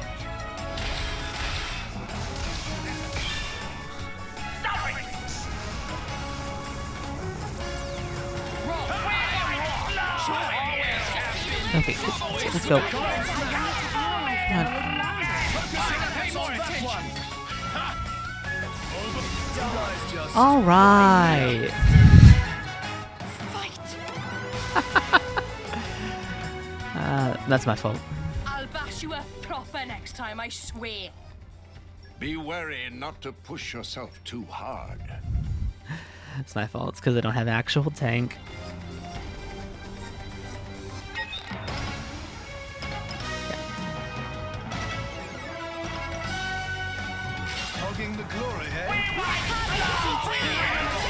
Okay, let's go. Come on. All right. That's my fault. I'll bash you up proper next time, I swear. Be wary not to push yourself too hard. It's my fault. It's because I don't have an actual tank.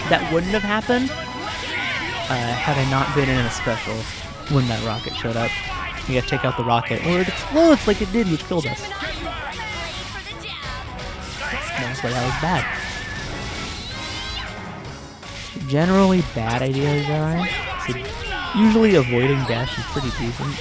That wouldn't have happened had I not been in a special when that rocket showed up. We gotta take out the rocket, or it explodes like it did, which killed us. That's why that was bad. Generally, bad ideas, alright? So usually avoiding death is pretty decent.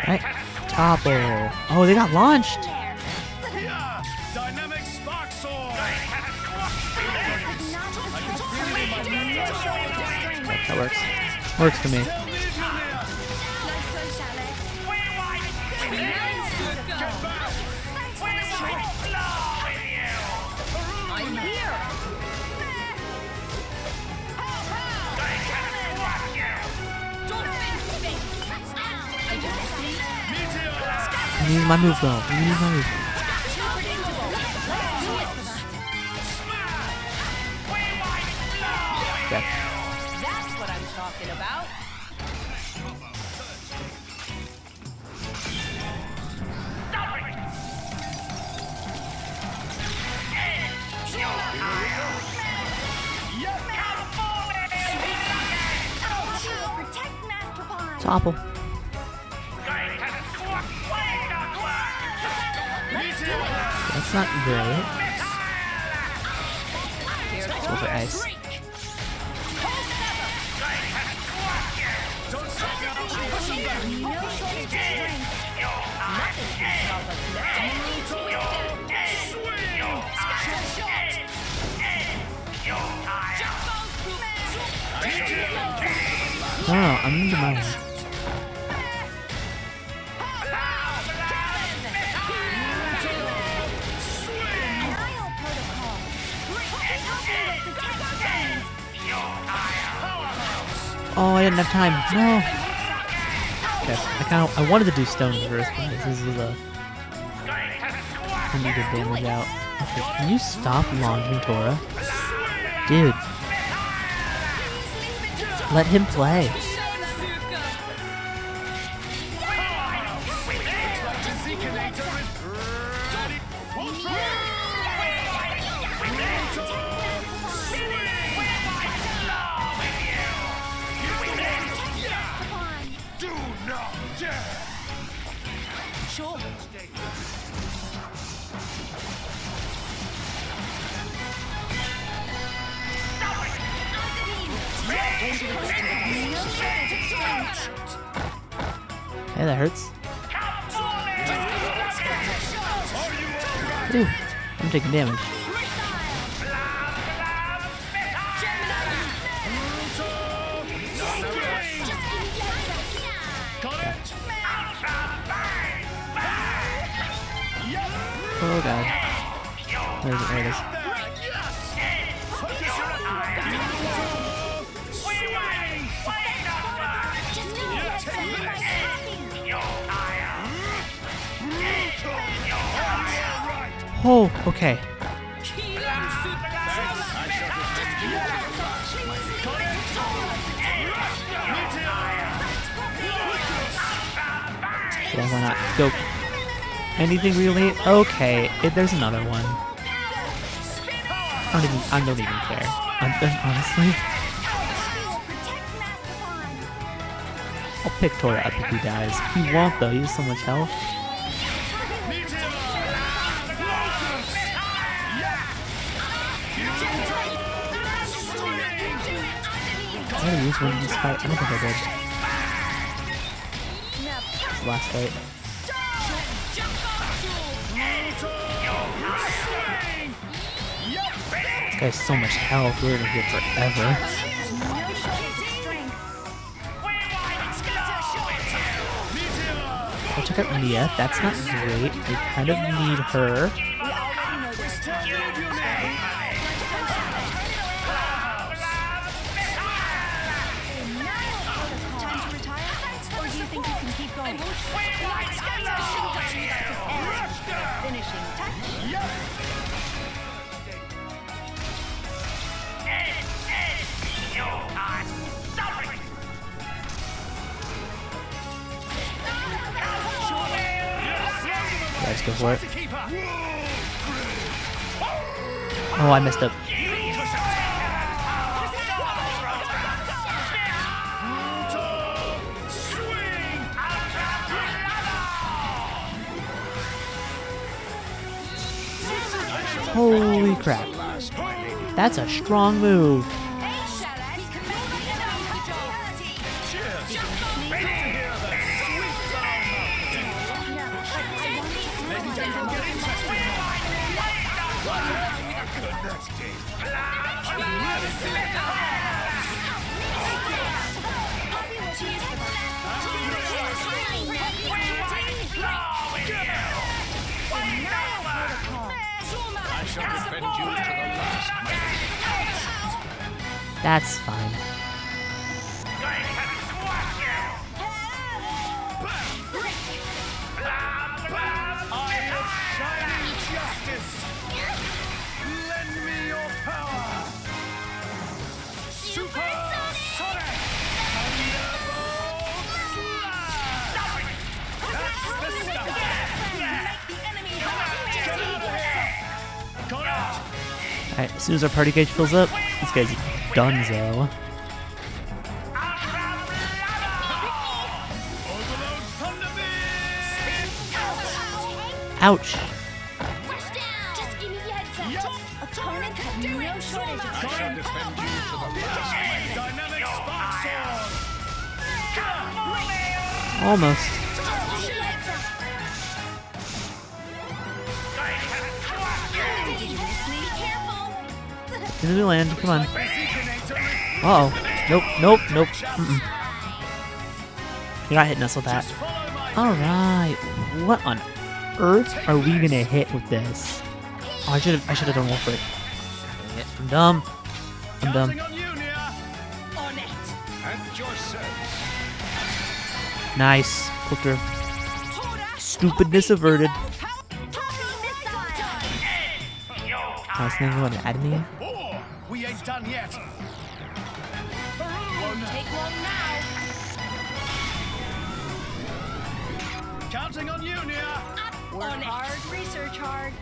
Right, topple. Oh, they got launched. That works. Works for me. I need my move though. I need my move. Okay. That's what I'm talking about. Topple. That's not great. It's over ice. No, I'm into mine. Oh, I didn't have time. No. Okay, I wanted to do stone first, but this is a. I need to damage out. Okay, can you stop launching Tora? Dude. Let him play. Sure. Hey, that hurts. Ooh, I'm taking damage. Oh god. There it is. Oh, okay. Yeah, why not? Go. Anything really? Okay, there's another one. I don't even care. Honestly. I'll pick Tora up if he dies. He won't though, he has so much health. I gotta use one in this fight. I don't think I did. This last fight. This guy has so much health, we're gonna get forever. I took out Mia, that's not great. We kind of need her. Finishing touch. Let's go for it. Oh, I messed up. Holy crap. That's a strong move. That's fine. Alright, as soon as our party gauge fills up, this guy's donezo. Ouch. Just give me the heads up. Opponent have no shortage of Almost. Into the land, come on. Uh-oh. Nope. You're not hitting us with that. Alright. What on earth are we gonna hit with this? Oh, I should have done more for it. I'm dumb. Nice. Filter. Stupidness averted. I was thinking about adenine. We ain't done yet. Won't take long now. Counting on you, Nia. Work hard, research hard.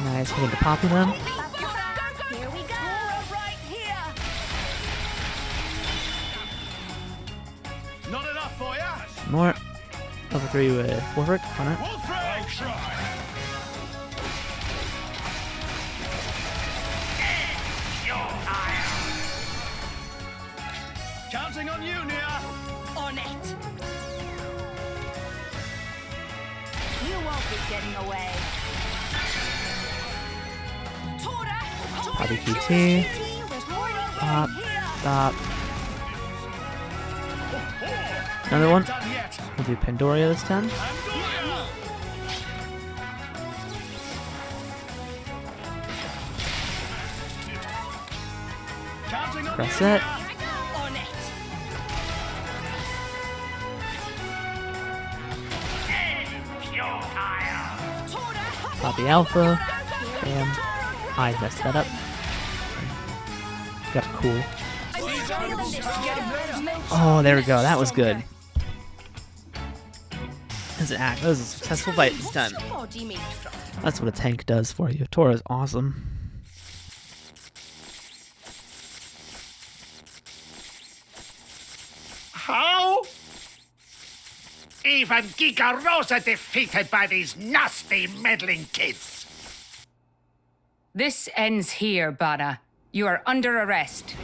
Nice, we're into popping them. Here we go. Right here. Not enough for ya. More. Level 3 with Warford. Why not? Counting on you, Nia. On it. You won't be getting away. Probably QT. Stop. Another one. We'll do Pandoria this time. Press it. Copy Alpha. Bam. I messed that up. Got cool. Oh, there we go. That was good. That was a successful fight this time. That's what a tank does for you. Tora's awesome. How? Even Giga Rosa defeated by these nasty meddling kids. This ends here, Bana. You are under arrest.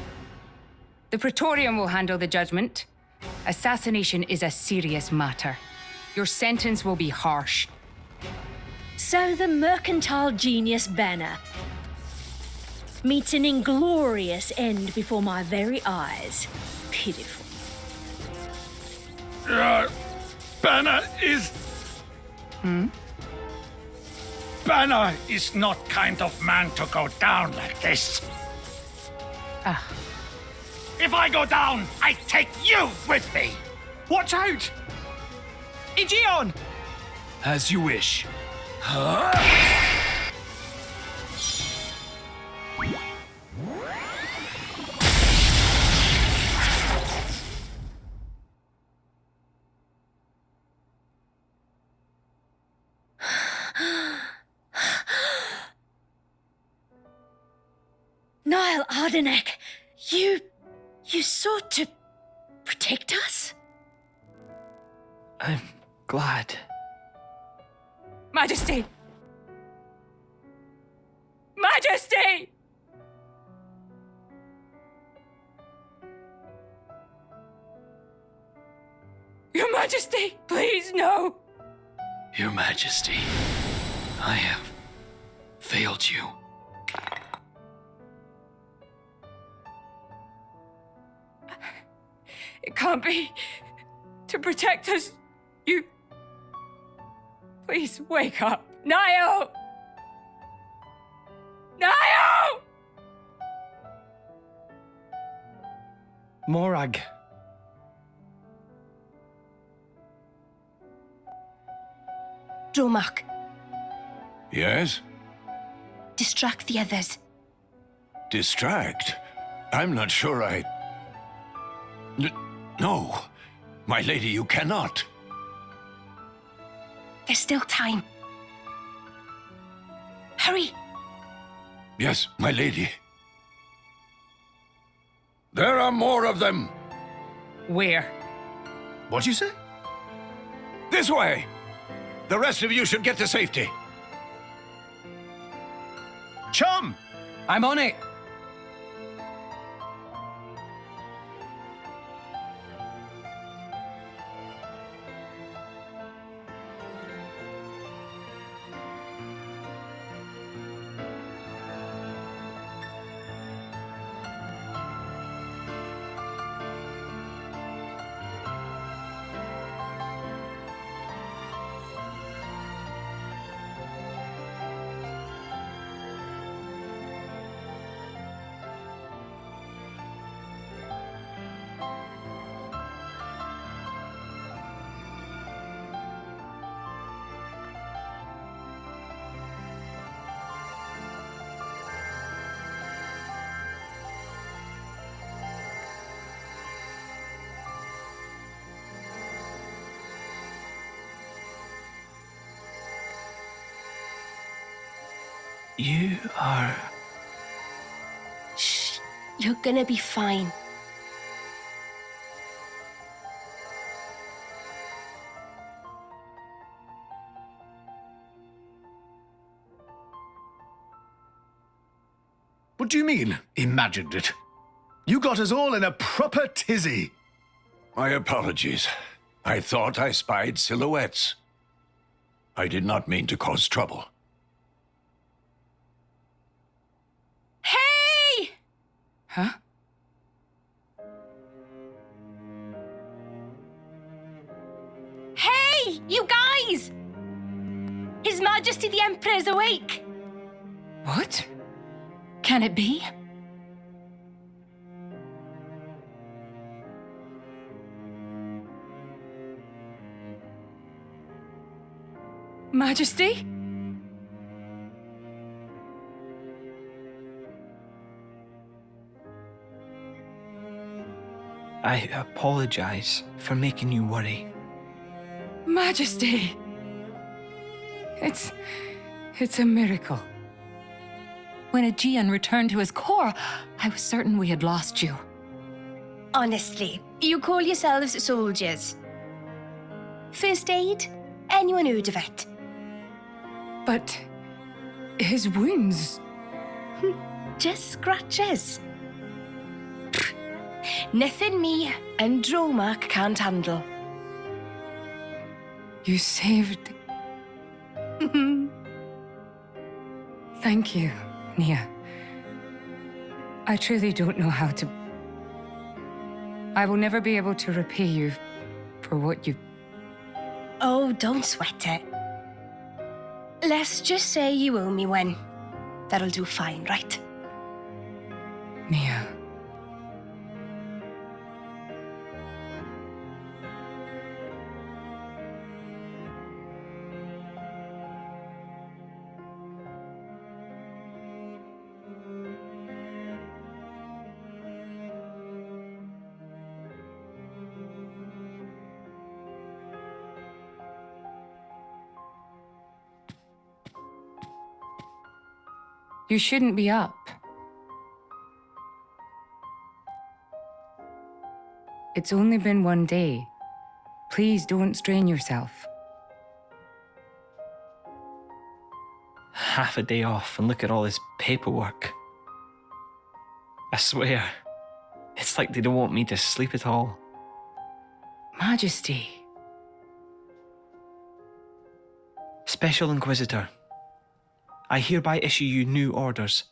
The Praetorium will handle the judgment. Assassination is a serious matter. Your sentence will be harsh. So the mercantile genius Banner meets an inglorious end before my very eyes. Pitiful. Banner is... Banner is not kind of man to go down like this. If I go down, I take you with me! Watch out! Aegeon! As you wish. Niall Ardenek, you sought to protect us? I'm glad. Majesty! Majesty! Your Majesty, please, no! Your Majesty, I have failed you. It can't be. To protect us, you... Please, wake up. Niall! Niall! Morag. Dromark, Yes? distract the others. Distract? I'm not sure No. My lady, you cannot. There's still time. Hurry! Yes, my lady. There are more of them. Where? What'd you say? This way. The rest of you should get to safety. Chum! I'm on it! You are... Shh, you're gonna be fine. What do you mean, imagined it? You got us all in a proper tizzy. My apologies. I thought I spied silhouettes. I did not mean to cause trouble. Hey! Huh? Hey, you guys! His Majesty the Emperor's awake. What? Can it be? Majesty? I apologize for making you worry. Majesty! It's a miracle. When Aegeon returned to his core, I was certain we had lost you. Honestly, you call yourselves soldiers. First aid? Anyone heard of it? But his wounds... Just scratches. Nothing me and Dromark can't handle. You saved... Thank you, Nia. I truly don't know how to... I will never be able to repay you for what you... Oh, don't sweat it. Let's just say you owe me one. That'll do fine, right? Nia. You shouldn't be up. It's only been one day. Please don't strain yourself. Half a day off and look at all this paperwork. I swear, it's like they don't want me to sleep at all. Majesty. Special Inquisitor, I hereby issue you new orders.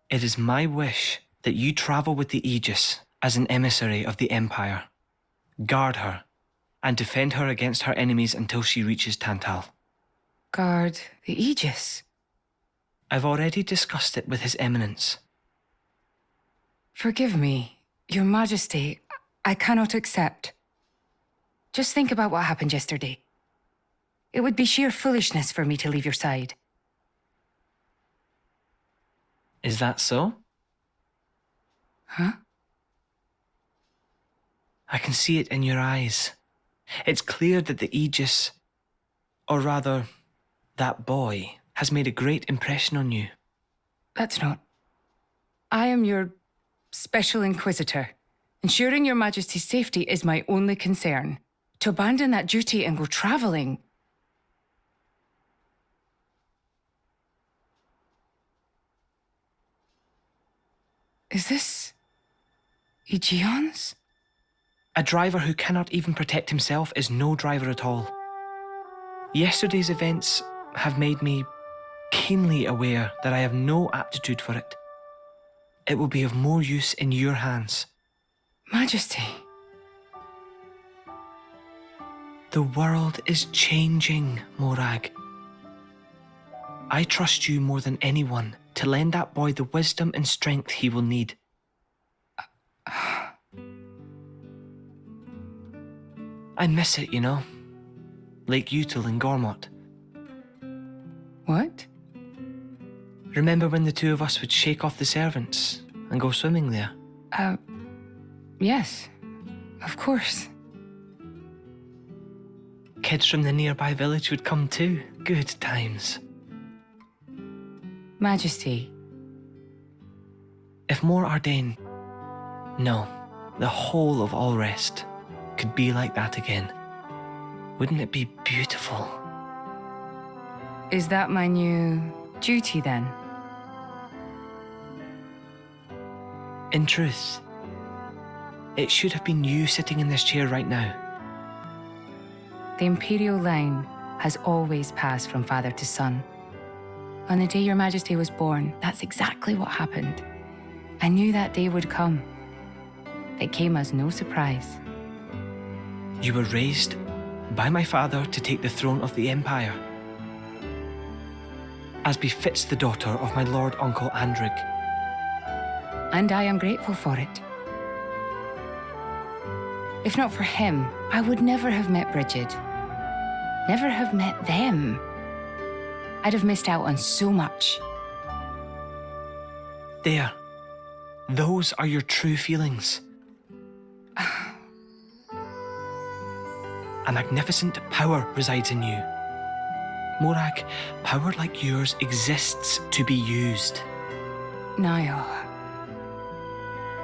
It is my wish that you travel with the Aegis as an emissary of the Empire. Guard her, and defend her against her enemies until she reaches Tantal. Guard the Aegis? I've already discussed it with His Eminence. Forgive me, Your Majesty, I cannot accept. Just think about what happened yesterday. It would be sheer foolishness for me to leave your side. Is that so? Huh? I can see it in your eyes. It's clear that the Aegis, or rather, that boy, has made a great impression on you. That's not. I am your Special Inquisitor. Ensuring Your Majesty's safety is my only concern. To abandon that duty and go traveling. Is this Aegeon's? A driver who cannot even protect himself is no driver at all. Yesterday's events have made me keenly aware that I have no aptitude for it. It will be of more use in your hands. Majesty. The world is changing, Morag. I trust you more than anyone to lend that boy the wisdom and strength he will need. I miss it, you know. Lake Util and Gormott. What? Remember when the two of us would shake off the servants and go swimming there? Yes. Of course. Kids from the nearby village would come too. Good times. Majesty. If more Ardain, no, the whole of Allrest, could be like that again, wouldn't it be beautiful? Is that my new duty then? In truth, it should have been you sitting in this chair right now. The Imperial line has always passed from father to son. On the day Your Majesty was born, that's exactly what happened. I knew that day would come. It came as no surprise. You were raised by my father to take the throne of the Empire, as befits the daughter of my Lord Uncle Andrig. And I am grateful for it. If not for him, I would never have met Bridget. Never have met them. I'd have missed out on so much. There. Those are your true feelings. A magnificent power resides in you. Morag, power like yours exists to be used. Niall.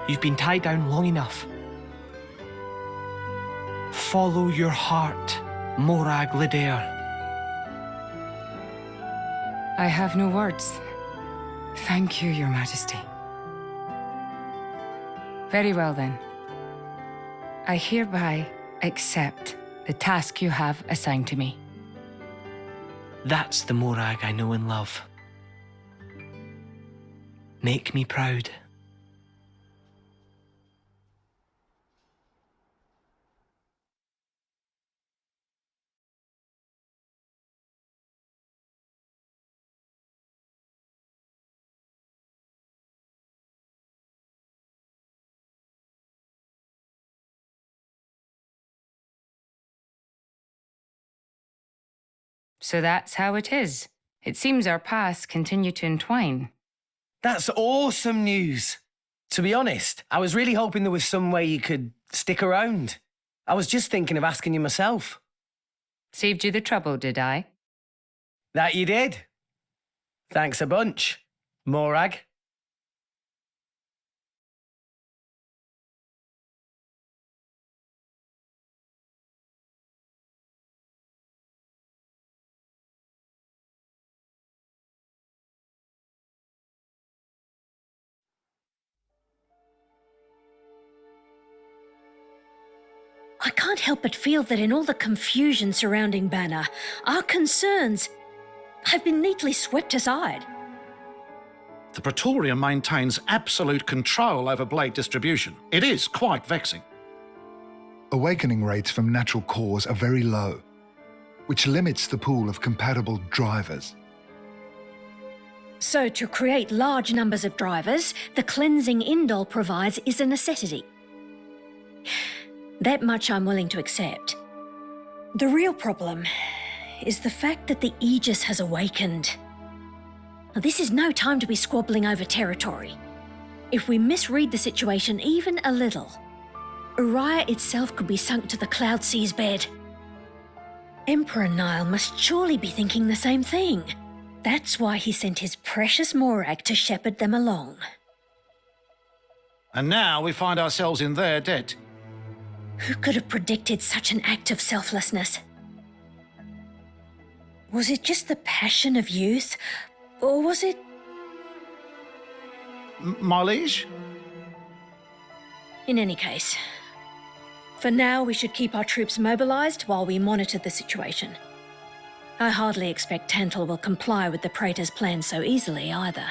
You've been tied down long enough. Follow your heart, Morag Lidair. I have no words. Thank you, Your Majesty. Very well then. I hereby accept the task you have assigned to me. That's the Morag I know and love. Make me proud. So that's how it is. It seems our paths continue to entwine. That's awesome news. To be honest, I was really hoping there was some way you could stick around. I was just thinking of asking you myself. Saved you the trouble, did I? That you did. Thanks a bunch. Morag? I can't help but feel that in all the confusion surrounding Banner, our concerns have been neatly swept aside. The Praetorium maintains absolute control over blade distribution. It is quite vexing. Awakening rates from natural cores are very low, which limits the pool of compatible drivers. So to create large numbers of drivers, the cleansing Indol provides is a necessity. That much I'm willing to accept. The real problem is the fact that the Aegis has awakened. Now, this is no time to be squabbling over territory. If we misread the situation even a little, Uriah itself could be sunk to the Cloud Sea's bed. Emperor Nile must surely be thinking the same thing. That's why he sent his precious Morag to shepherd them along. And now we find ourselves in their debt. Who could have predicted such an act of selflessness? Was it just the passion of youth, or was it... My liege? In any case, for now we should keep our troops mobilized while we monitor the situation. I hardly expect Tantal will comply with the Praetor's plan so easily either.